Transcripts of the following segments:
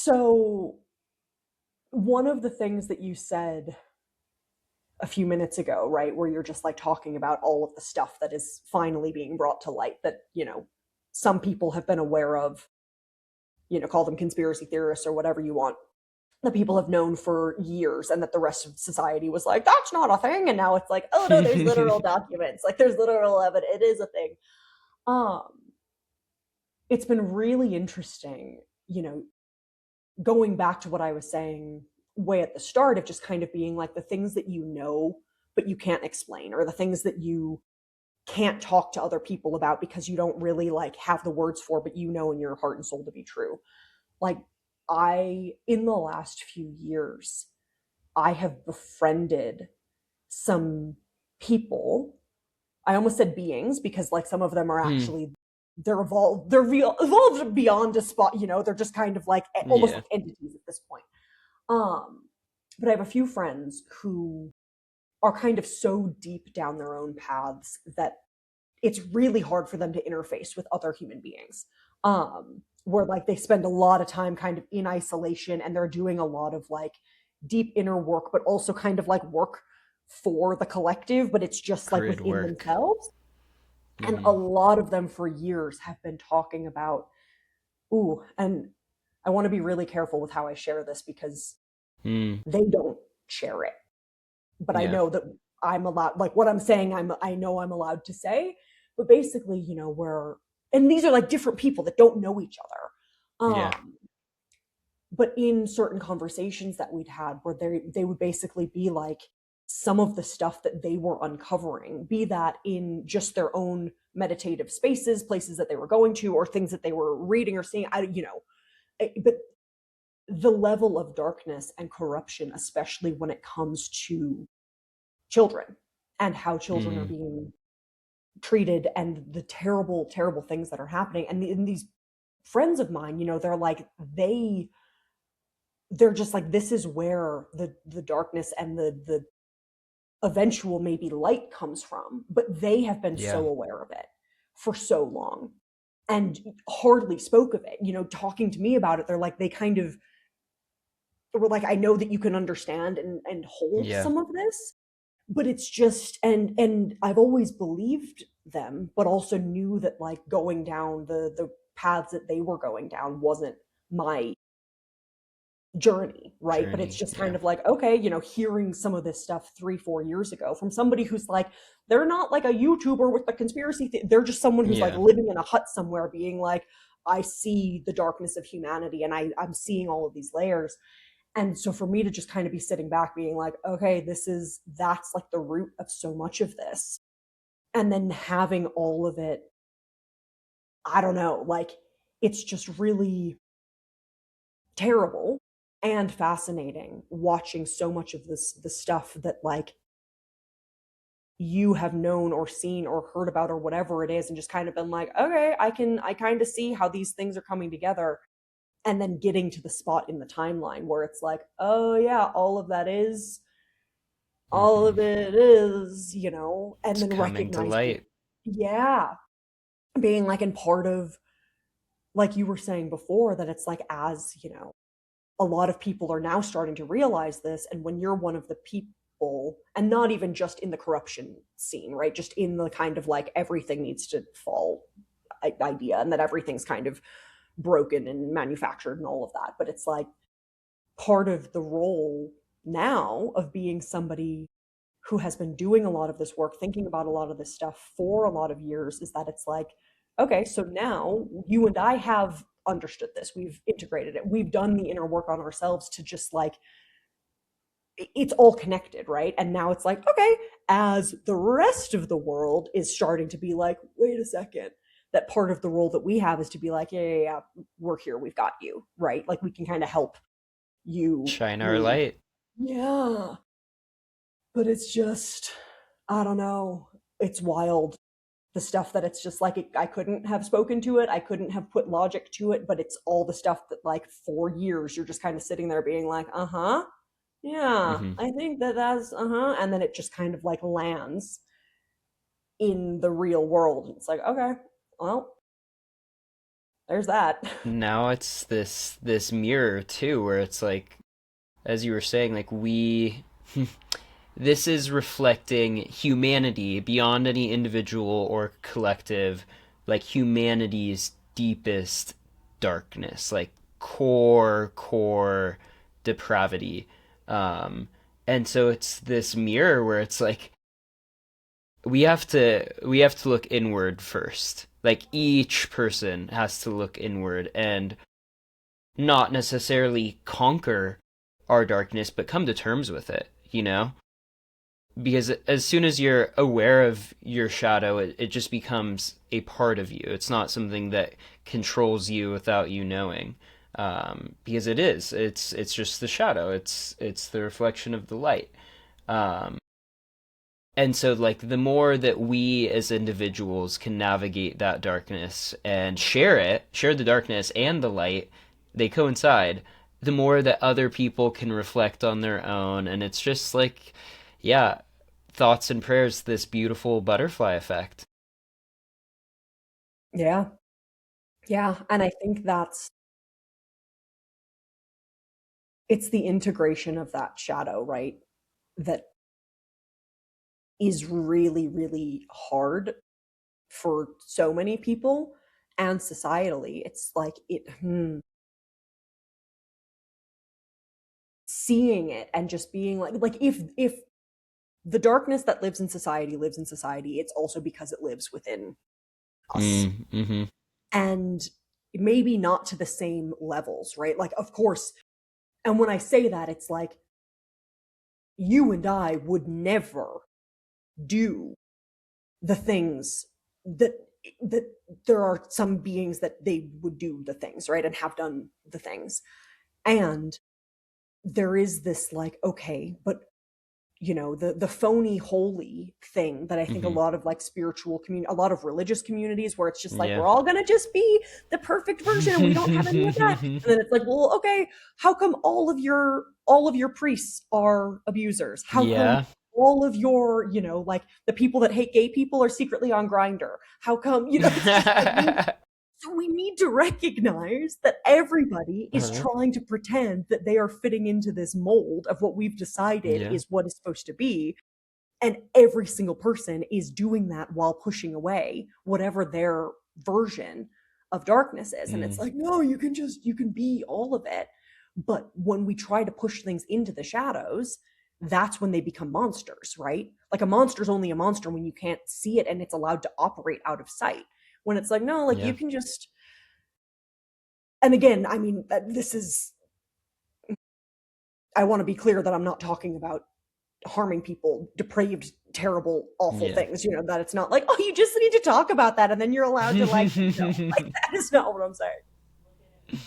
So, one of the things that you said a few minutes ago, right, where you're just like talking about all of the stuff that is finally being brought to light that, some people have been aware of, call them conspiracy theorists or whatever you want, that people have known for years and that the rest of society was like, that's not a thing. And now it's like, oh no, there's literal documents. Like there's literal evidence. It is a thing. Um, it's been really interesting, going back to what I was saying way at the start of just kind of being like the things that but you can't explain, or the things that you can't talk to other people about because you don't really like have the words for, but in your heart and soul to be true. Like in the last few years, I have befriended some people. I almost said beings because like some of them are actually they're evolved beyond a spot, they're just kind of like almost Yeah. like entities at this point. But I have a few friends who are kind of so deep down their own paths that it's really hard for them to interface with other human beings. Where like they spend a lot of time kind of in isolation and they're doing a lot of like deep inner work, but also kind of like work for the collective, but it's just like Grid within work. themselves. And a Hmm. lot of them for years have been talking about, ooh, and I want to be really careful with how I share this because Hmm. they don't share it. But I Yeah. know that I'm allowed, like what I'm saying, I know I'm allowed to say. But basically, and these are like different people that don't know each other. Yeah. But in certain conversations that we'd had where they would basically be like some of the stuff that they were uncovering, be that in just their own meditative spaces, places that they were going to, or things that they were reading or seeing, but the level of darkness and corruption, especially when it comes to children and how children are Hmm. being treated and the terrible, terrible things that are happening. And these friends of mine, they're like, they're just like, this is where the darkness and the eventual maybe light comes from, but they have been Yeah. so aware of it for so long and hardly spoke of it, talking to me about it. They're like, they kind of were like, I know that you can understand and hold Yeah. some of this, but it's just, and I've always believed them, but also knew that like going down the paths that they were going down wasn't my journey, right? But it's Journey. just kind Yeah. of like, okay, hearing some of this stuff 3-4 years ago from somebody who's like, they're not like a YouTuber with the they're just someone who's like Yeah. living in a hut somewhere being like, I see the darkness of humanity and I'm seeing all of these layers. And so for me to just kind of be sitting back being like, okay, that's like the root of so much of this, and then having all of it, I don't know, like it's just really terrible and fascinating watching so much of the stuff that like you have known or seen or heard about or whatever it is, and just kind of been like, okay, I kind of see how these things are coming together, and then getting to the spot in the timeline where it's like, oh yeah, all Hmm. of it is, and It's then coming to recognizing, light. yeah, being like in part of, like you were saying before, that it's like, as a lot of people are now starting to realize this. And when you're one of the people, and not even just in the corruption scene, right? Just in the kind of like everything needs to fall idea, and that everything's kind of broken and manufactured and all of that. But it's like part of the role now of being somebody who has been doing a lot of this work, thinking about a lot of this stuff for a lot of years, is that it's like, okay, so now you and I have understood this. We've integrated it. We've done the inner work on ourselves to just like, it's all connected, right? And now it's like, okay, as the rest of the world is starting to be like, wait a second, that part of the role that we have is to be like, yeah, we're here, we've got you, right? Like we can kind of help you Shine our move. light. Yeah. But it's just, I don't know. It's wild. The stuff that it's just like, I couldn't have spoken to it. I couldn't have put logic to it, but it's all the stuff that, like, for years, you're just kind of sitting there being like, uh huh. Yeah, Hmm. I think that's, uh huh. And then it just kind of like lands in the real world. It's like, okay, well, There's that. now it's this mirror too, where it's like, as you were saying, like we this is reflecting humanity beyond any individual or collective, like humanity's deepest darkness, like core depravity. Um, and so it's this mirror where it's like we have to look inward first. Like each person has to look inward and not necessarily conquer our darkness, but come to terms with it, you know? Because as soon as you're aware of your shadow, it just becomes a part of you. It's not something that controls you without you knowing. Because it is. It's just the shadow. It's the reflection of the light. Um, and so like the more that we as individuals can navigate that darkness and share the darkness and the light, they coincide, the more that other people can reflect on their own. And it's just like, yeah, thoughts and prayers, this beautiful butterfly effect. Yeah. Yeah. And I think it's the integration of that shadow, right? That is really, really hard for so many people and societally. It's like seeing it and just being like if the darkness that lives in society, it's also because it lives within us. Mm-hmm. And maybe not to the same levels, right? Like, of course, and when I say that, it's like you and I would never do the things that that there are some beings that they would do the things, right? And have done the things. And there is this like, okay, but the phony holy thing that I think a Mm-hmm. lot of like spiritual community, a lot of religious communities where it's just like Yeah. we're all going to just be the perfect version and we don't have any of that. And then it's like, well, okay, how come all of your priests are abusers? How come Yeah. all of your, like the people that hate gay people are secretly on Grinder? How come, it's just like so we need to recognize that everybody is Uh-huh. trying to pretend that they are fitting into this mold of what we've decided Yeah. is what is supposed to be. And every single person is doing that while pushing away whatever their version of darkness is. And it's Mm. like, no, you can be all of it. But when we try to push things into the shadows, that's when they become monsters, right? Like a monster's only a monster when you can't see it and it's allowed to operate out of sight. When it's like, no, like you Yeah. can just, and again, I mean, this is, I want to be clear that I'm not talking about harming people, depraved, terrible, awful Yeah. things, that it's not like, oh, you just need to talk about that and then you're allowed to, like, like that is not what I'm saying.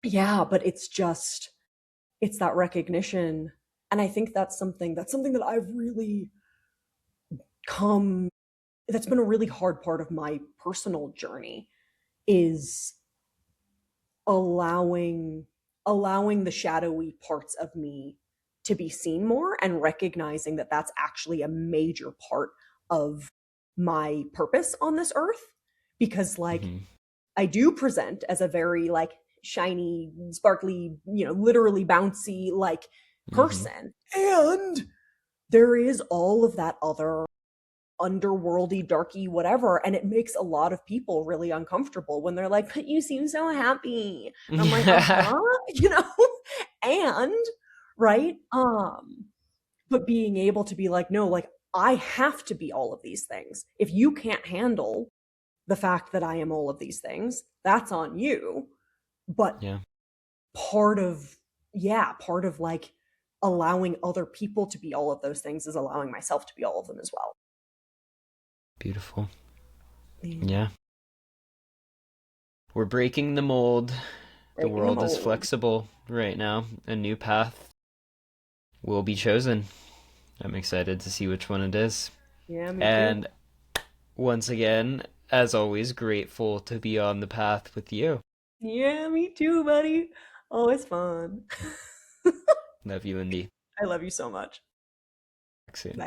Yeah, but it's that recognition. And I think that's something that I've really come, that's been a really hard part of my personal journey is allowing allowing the shadowy parts of me to be seen more and recognizing that that's actually a major part of my purpose on this earth because like Hmm. I do present as a very like shiny sparkly literally bouncy like Hmm. person and there is all of that other underworldy, darky, whatever. And it makes a lot of people really uncomfortable when they're like, but you seem so happy. And I'm like, uh-huh, you know? And right. But being able to be like, no, like I have to be all of these things. If you can't handle the fact that I am all of these things, that's on you. But Yeah. part of, yeah, part of like allowing other people to be all of those things is allowing myself to be all of them as well. Beautiful. Yeah. Yeah. We're breaking the mold. The Breaking the world is mold. flexible right now. A new path will be chosen. I'm excited to see which one it is. Yeah, me too. And once again, as always, grateful to be on the path with you. Yeah, me too, buddy. Always fun. Love you, Lindy. I love you so much. Talk soon. Bye.